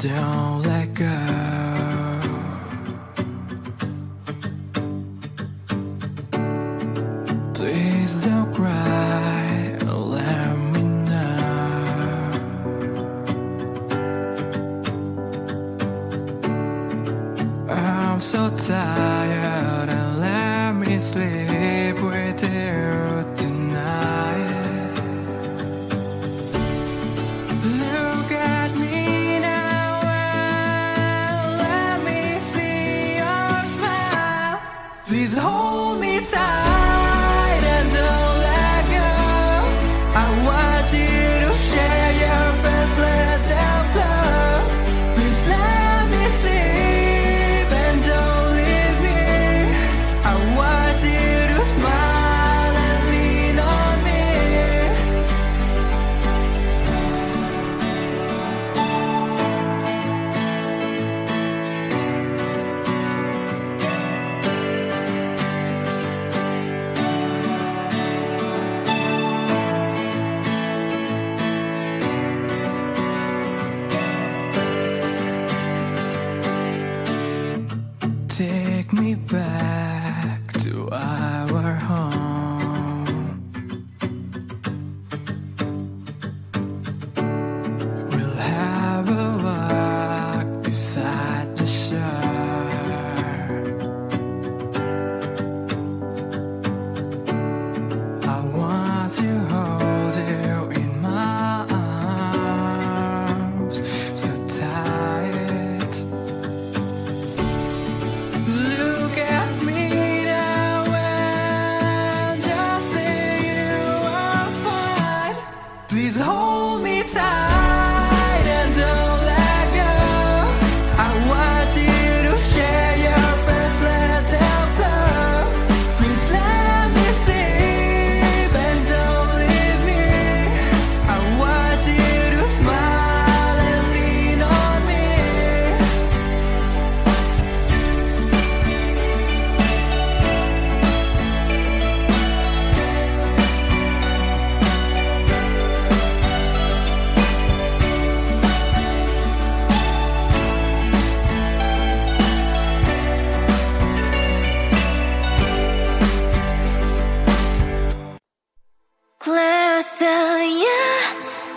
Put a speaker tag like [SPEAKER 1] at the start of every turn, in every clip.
[SPEAKER 1] don't let go. Please don't cry, let me know. I'm so tired and let me sleep with you tonight. Look at me now and let me see your smile. Please hold me tight and don't let go. I want you to share your best, let them flow. Please let me sleep and don't leave me. I want you to smile and lean on me. Take me back to our home. We'll have a walk beside the shore. I want to hold you in my arms so tight. Look at me now and just say you are fine. Please hold me tight and don't let go. I want you to share your best, let them flow. Please let me sleep and don't leave me. I want you to smile and lean on me.
[SPEAKER 2] Close to you,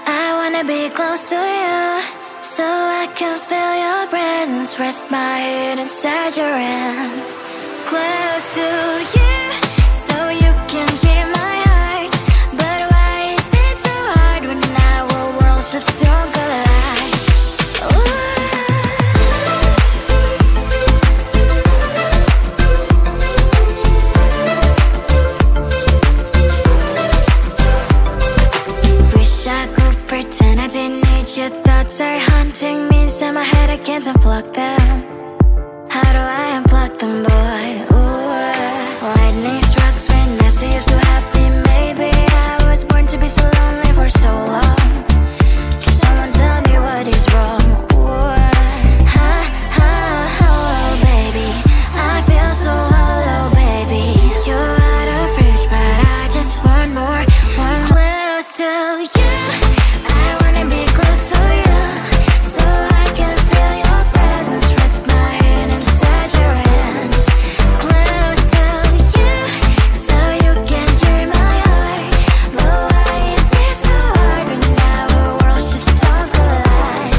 [SPEAKER 2] I wanna be close to you, so I can feel your presence, rest my head inside your hand. Close to you, so you can hear my heart, but why is it so hard when our worlds just don't collide? Wish I could pretend I didn't need your thoughts are haunting me inside my head, I can't unplug them. How do I unplug them, boy? Ooh, lightning strikes when I see you so happy. Maybe I was born to be so lonely for so long. Can someone tell me what is wrong? Ooh, oh, baby, I feel so hollow, baby. You're out of reach, but I just want more, close to you. I wanna be close to you, so I can feel your presence, rest my head inside your hand. Close to you, so you can hear my heart, but why is it so hard when our worlds just don't collide?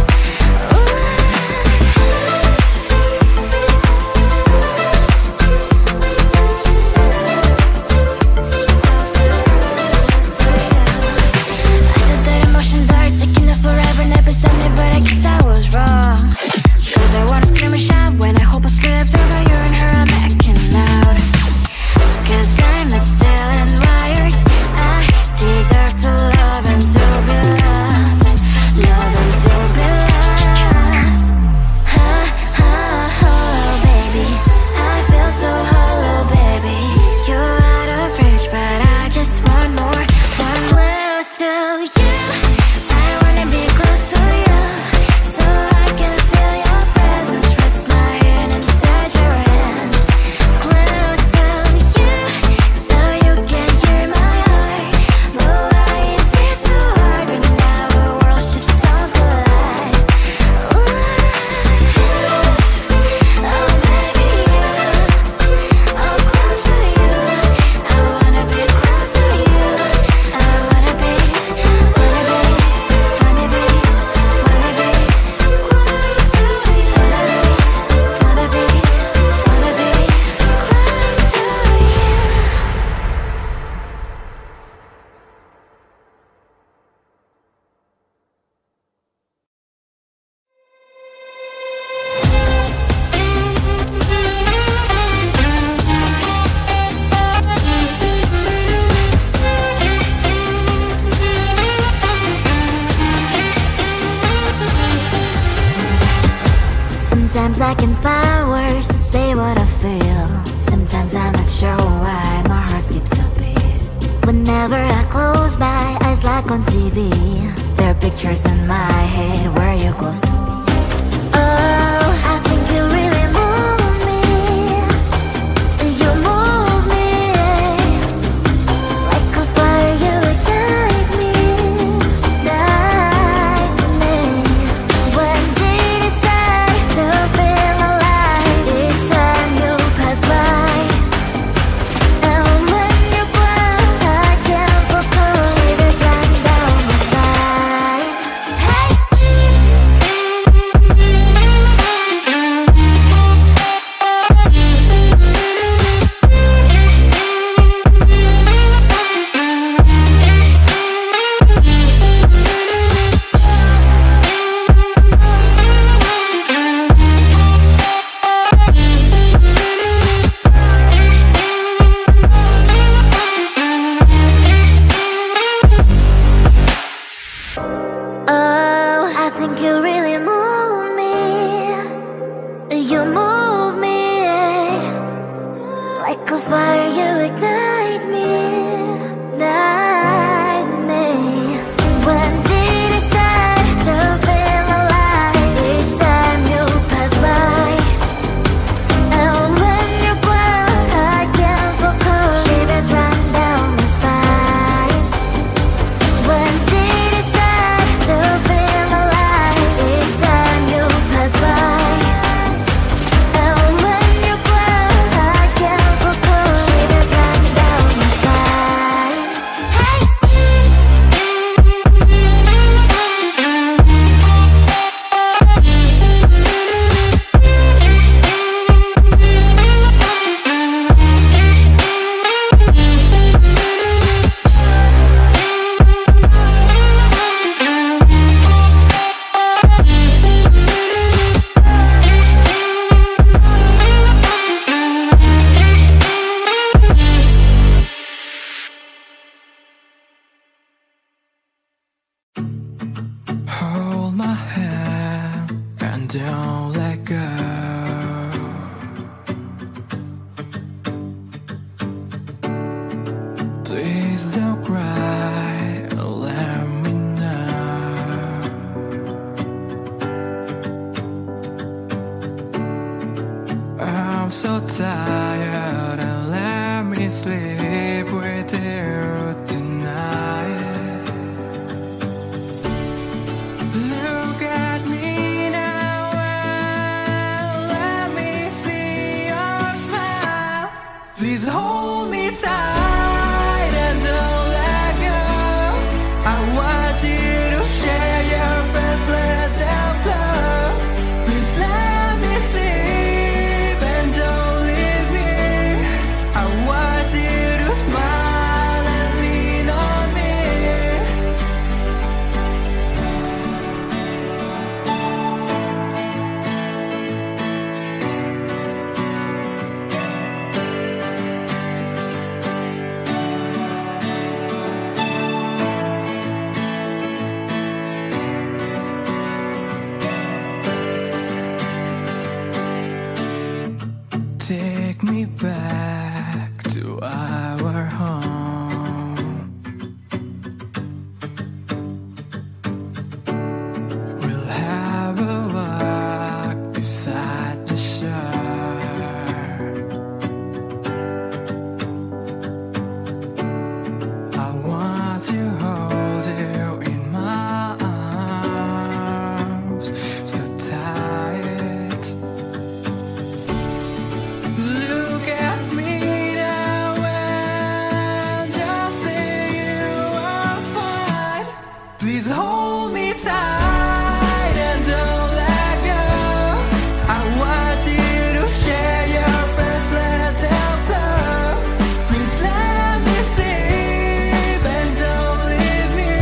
[SPEAKER 2] I know that emotions are taking up forever, never said me, but I guess I was wrong. Cause I wanna scream and shout when I hope I still observe how you and her are making out. Cause I'm not still and wired, I deserve to love and to be loved, love and to be loved. Oh, baby, I feel so hollow, baby. You're out of reach, but I just want more, close to you. I wanna be close to you, so I can feel your presence, rest my head inside your hand. Close to you, so you can hear my heart, but why is it so hard when our worlds just don't collide? Ooh. Sometimes I can find words to say what I feel. Sometimes I'm not sure why my heart skips a beat. Whenever I close my eyes like on TV, there are pictures in my head where you close to me. Oh, I think you really move me. You move me like a fire, you ignite me, ignite me. When did it start to feel alive? Each time you pass by, and when you're gone, I can't focus. Shivers run down my spine. Hey. Oh, I think you really move me. You move me like a fire, you ignite me, ignite me. When did it start to feel alive? Each time you pass by, and when you're gone, I can't focus. Shivers run down my spine. When did it start to feel alive? Each time you pass by, and when you're gone, I can't focus. Shivers run down my spine. Hey.
[SPEAKER 1] Hold my hand and don't let go. Please don't cry, let me know. I'm so tired and let me sleep with you tonight. Look at me now and let me see your smile. Please hold me tight and don't let go. I want you to share your best, let them flow. Please let me sleep and don't leave me. I want you to smile and lean on me. Take me back to our home. We'll have a walk beside the shore. I want to hold you in my arms so tight. Look at me now and just say you are fine. Please hold me tight and don't let go. I want you to share your best, let them flow. Please let me sleep and don't leave me.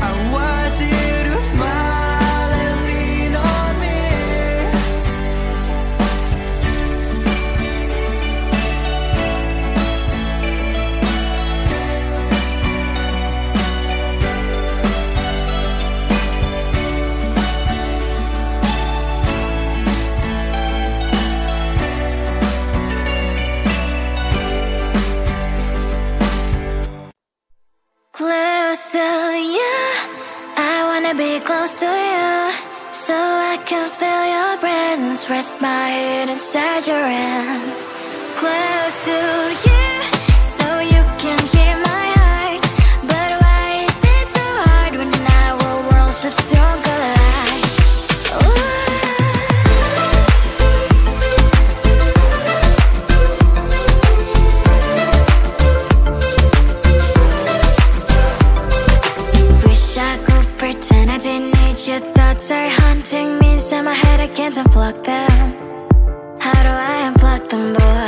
[SPEAKER 1] I want you to smile and lean on me.
[SPEAKER 2] wanna be close to you, so I can feel your presence. Rest my head inside your hand. Close to you, so you can hear my heart. But why is it so hard when our worlds just don't collide? Wish I could pretend I didn't need your thoughts are haunting me inside my head. I can't unplug them. How do I unplug them, boy?